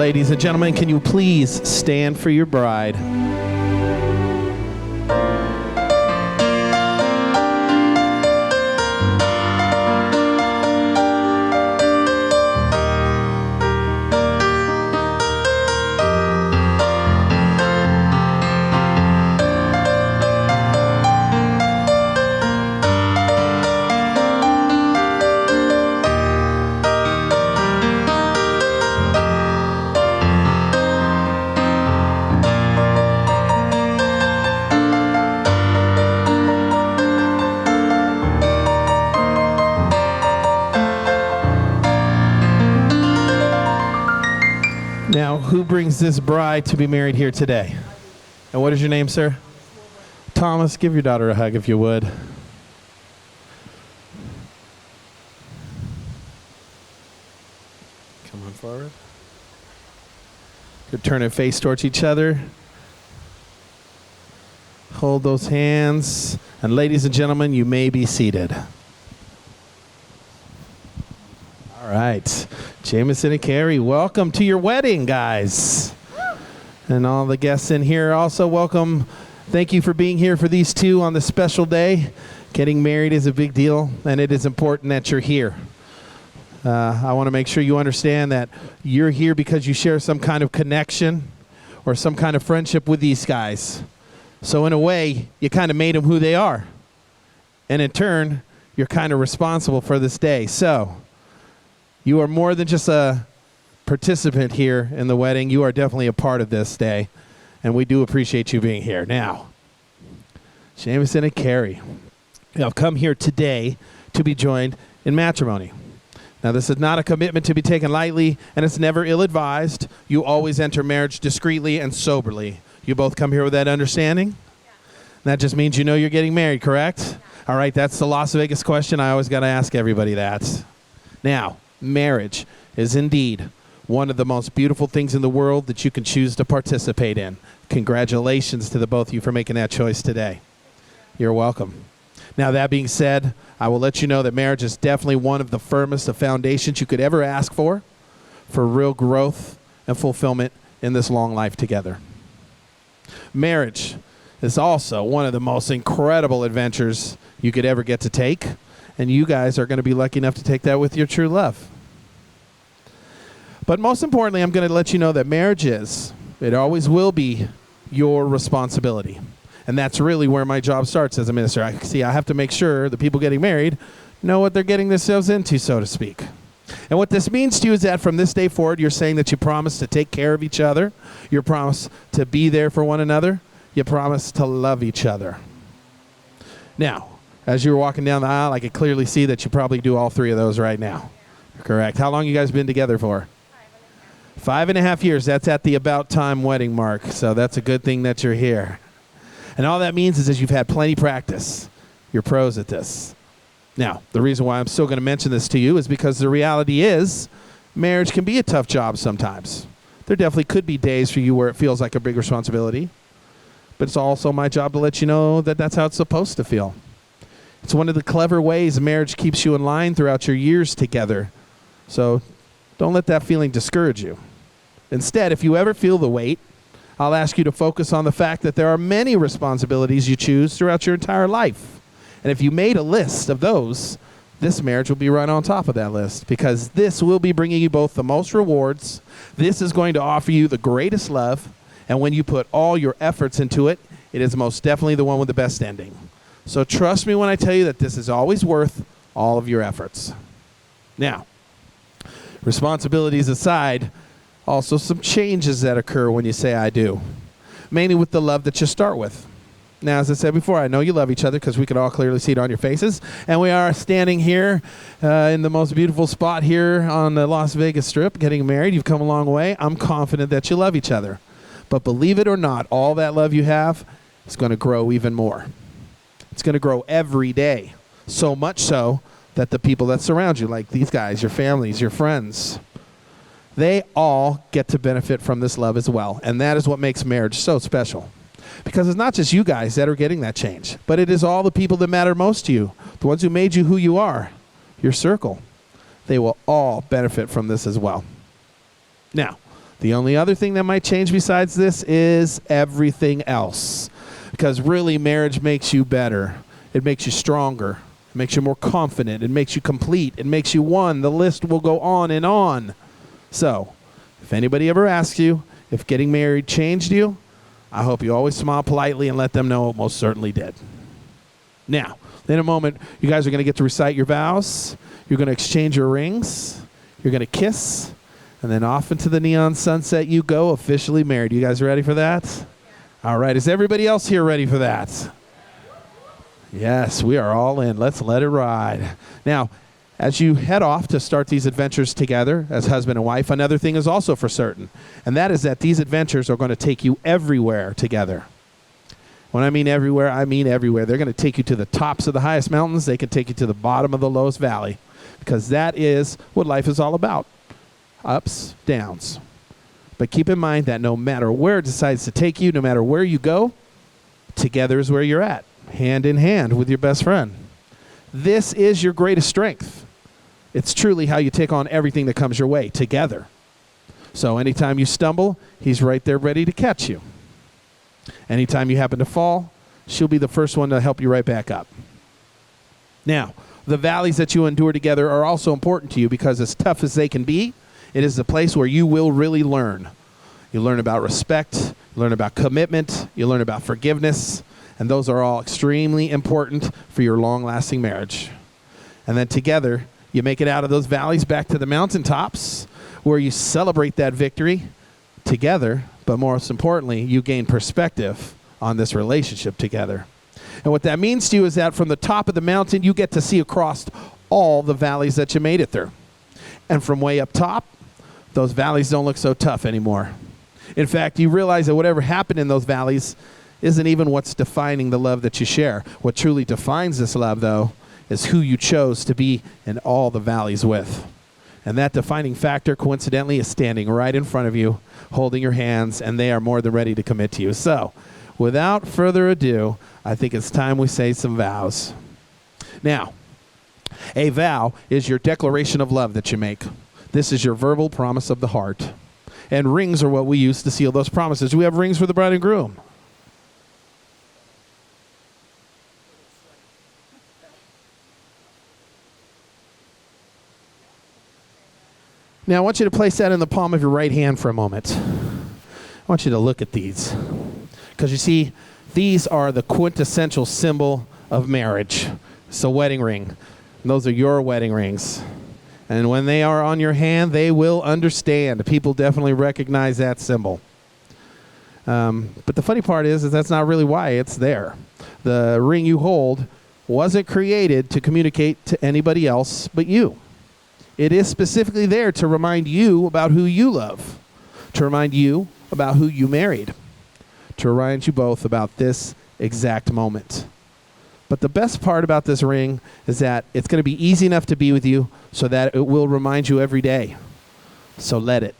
ladies and gentlemen, can you please stand for your bride? Now, who brings this bride to be married here today? And what is your name, sir? Thomas, give your daughter a hug if you would. Come on forward. Good, turn and face towards each other. Hold those hands. And ladies and gentlemen, you may be seated. All right. Jamison and Keri, welcome to your wedding, guys. And all the guests in here also welcome. Thank you for being here for these two on this special day. Getting married is a big deal, and it is important that you're here. I want to make sure you understand that you're here because you share some kind of connection or some kind of friendship with these guys. So in a way, you kind of made them who they are. And in turn, you're kind of responsible for this day. So you are more than just a participant here in the wedding. You are definitely a part of this day, and we do appreciate you being here. Now, Jamison and Keri, I've come here today to be joined in matrimony. Now, this is not a commitment to be taken lightly, and it's never ill-advised. You always enter marriage discreetly and soberly. You both come here with that understanding? Yeah. That just means you know you're getting married, correct? Yeah. All right, that's the Las Vegas question. I always got to ask everybody that. Now, marriage is indeed one of the most beautiful things in the world that you can choose to participate in. Congratulations to the both of you for making that choice today. You're welcome. Now, that being said, I will let you know that marriage is definitely one of the firmest of foundations you could ever ask for real growth and fulfillment in this long life together. Marriage is also one of the most incredible adventures you could ever get to take. And you guys are going to be lucky enough to take that with your true love. But most importantly, I'm going to let you know that marriage it always will be your responsibility. And that's really where my job starts as a minister. I have to make sure the people getting married know what they're getting themselves into, so to speak. And what this means to you is that from this day forward, you're saying that you promise to take care of each other. You promise to be there for one another. You promise to love each other. Now, as you were walking down the aisle, I could clearly see that you probably do all three of those right now. Correct. How long you guys been together for? 5.5 years. That's at the about time wedding mark. So that's a good thing that you're here. And all that means is that you've had plenty practice. You're pros at this. Now, the reason why I'm still going to mention this to you is because the reality is marriage can be a tough job sometimes. There definitely could be days for you where it feels like a big responsibility. But it's also my job to let you know that that's how it's supposed to feel. It's one of the clever ways marriage keeps you in line throughout your years together. So don't let that feeling discourage you. Instead, if you ever feel the weight, I'll ask you to focus on the fact that there are many responsibilities you choose throughout your entire life. And if you made a list of those, this marriage will be right on top of that list, because this will be bringing you both the most rewards. This is going to offer you the greatest love. And when you put all your efforts into it, it is most definitely the one with the best ending. So trust me when I tell you that this is always worth all of your efforts. Now, responsibilities aside, also some changes that occur when you say I do, mainly with the love that you start with. Now, as I said before, I know you love each other because we can all clearly see it on your faces. And we are standing here in the most beautiful spot here on the Las Vegas Strip, getting married. You've come a long way. I'm confident that you love each other. But believe it or not, all that love you have is going to grow even more. It's going to grow every day, so much so that the people that surround you, like these guys, your families, your friends, they all get to benefit from this love as well. And that is what makes marriage so special. Because it's not just you guys that are getting that change, but it is all the people that matter most to you, the ones who made you who you are, your circle. They will all benefit from this as well. Now, The only other thing that might change besides this is everything else. Because really, marriage makes you better. It makes you stronger. It makes you more confident. It makes you complete. It makes you one. The list will go on and on. So, if anybody ever asks you if getting married changed you, I hope you always smile politely and let them know it most certainly did. Now, in a moment, you guys are going to get to recite your vows. You're going to exchange your rings. You're going to kiss. And then off into the neon sunset you go, officially married. You guys ready for that? All right. Is everybody else here ready for that? Yes, we are all in. Let's let it ride. Now, as you head off to start these adventures together as husband and wife, another thing is also for certain, and that is that these adventures are going to take you everywhere together. When I mean everywhere, I mean everywhere. They're going to take you to the tops of the highest mountains. They can take you to the bottom of the lowest valley, because that is what life is all about. Ups, downs. But keep in mind that no matter where it decides to take you, no matter where you go, together is where you're at, hand in hand with your best friend. This is your greatest strength. It's truly how you take on everything that comes your way, together. So anytime you stumble, he's right there ready to catch you. Anytime you happen to fall, she'll be the first one to help you right back up. Now, the valleys that you endure together are also important to you, because as tough as they can be, it is the place where you will really learn. You learn about respect, you learn about commitment, you learn about forgiveness, and those are all extremely important for your long-lasting marriage. And then together, you make it out of those valleys back to the mountaintops, where you celebrate that victory together, but most importantly, you gain perspective on this relationship together. And what that means to you is that from the top of the mountain, you get to see across all the valleys that you made it through. And from way up top, those valleys don't look so tough anymore. In fact, you realize that whatever happened in those valleys isn't even what's defining the love that you share. What truly defines this love, though, is who you chose to be in all the valleys with. And that defining factor, coincidentally, is standing right in front of you, holding your hands, and they are more than ready to commit to you. So, without further ado, I think it's time we say some vows. Now, a vow is your declaration of love that you make. This is your verbal promise of the heart. And rings are what we use to seal those promises. We have rings for the bride and groom. Now, I want you to place that in the palm of your right hand for a moment. I want you to look at these. Because you see, these are the quintessential symbol of marriage. It's a wedding ring. And those are your wedding rings. And when they are on your hand, they will understand. People definitely recognize that symbol. But the funny part is that's not really why it's there. The ring you hold wasn't created to communicate to anybody else but you. It is specifically there to remind you about who you love, to remind you about who you married, to remind you both about this exact moment. But the best part about this ring is that it's going to be easy enough to be with you so that it will remind you every day. So let it.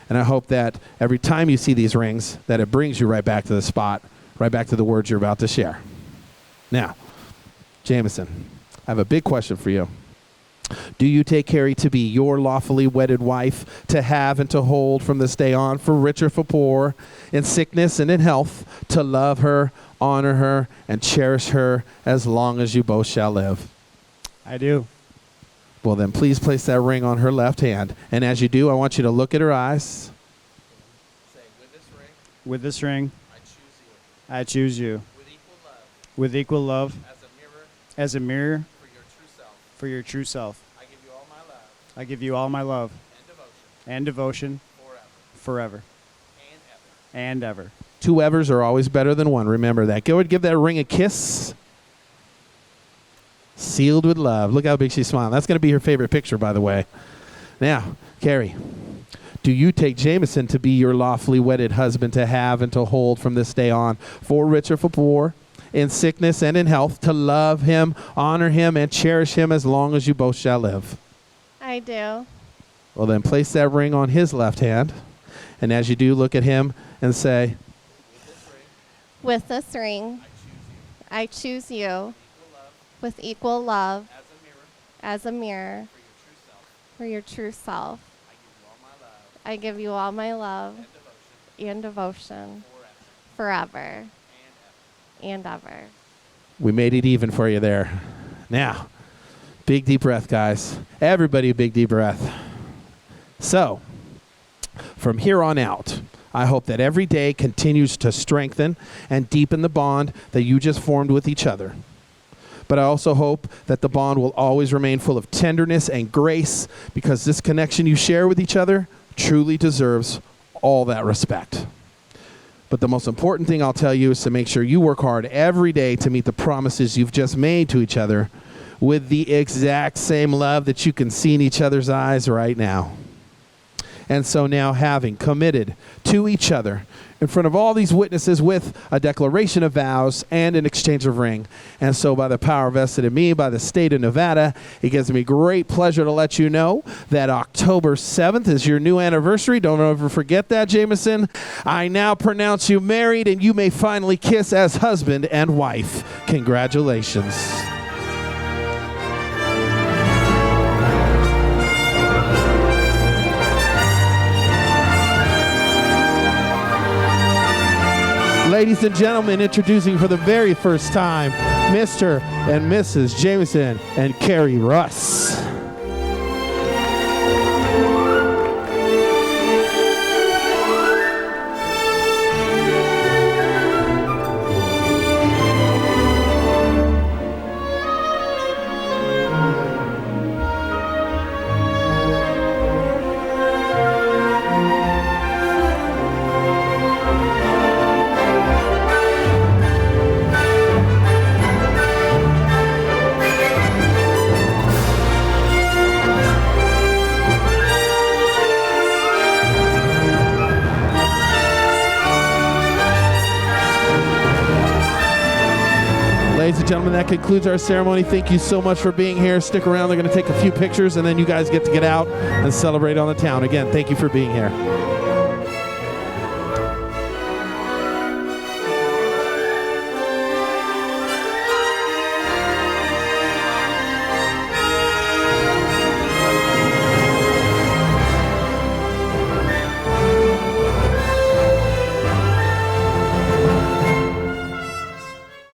And I hope that every time you see these rings, that it brings you right back to the spot, right back to the words you're about to share. Now, Jamison, I have a big question for you. Do you take Keri to be your lawfully wedded wife, to have and to hold from this day on, for rich or for poor, in sickness and in health, to love her, honor her, and cherish her as long as you both shall live? I do. Well, then please place that ring on her left hand. And as you do, I want you to look at her eyes. Say, with this ring, I choose you. With equal love. As a mirror. For your true self. I give you all my love. I give you all my love. And devotion. Forever. And ever. Two evers are always better than one. Remember that. Go and give that ring a kiss. Sealed with love. Look how big she's smiling. That's going to be her favorite picture, by the way. Now, Keri, do you take Jamison to be your lawfully wedded husband, to have and to hold from this day on, for rich or for poor, in sickness and in health, to love him, honor him, and cherish him as long as you both shall live? I do. Well, then place that ring on his left hand. And as you do, look at him and say, With this ring, I choose you. With equal love. As a mirror. For your true self. I give you all my love and devotion forever and ever. We made it even for you there. Now, big deep breath, guys. Everybody, big deep breath. So, from here on out, I hope that every day continues to strengthen and deepen the bond that you just formed with each other. But I also hope that the bond will always remain full of tenderness and grace, because this connection you share with each other truly deserves all that respect. But the most important thing I'll tell you is to make sure you work hard every day to meet the promises you've just made to each other with the exact same love that you can see in each other's eyes right now. And so now, having committed to each other in front of all these witnesses with a declaration of vows and an exchange of ring, and so by the power vested in me by the state of Nevada, it gives me great pleasure to let you know that October 7th is your new anniversary. Don't ever forget that, Jamison. I now pronounce you married, and you may finally kiss as husband and wife. Congratulations. Ladies and gentlemen, introducing for the very first time, Mr. and Mrs. Jamison and Keri Russ. Ladies and gentlemen, that concludes our ceremony. Thank you so much for being here. Stick around. They're going to take a few pictures, and then you guys get to get out and celebrate on the town. Again, thank you for being here.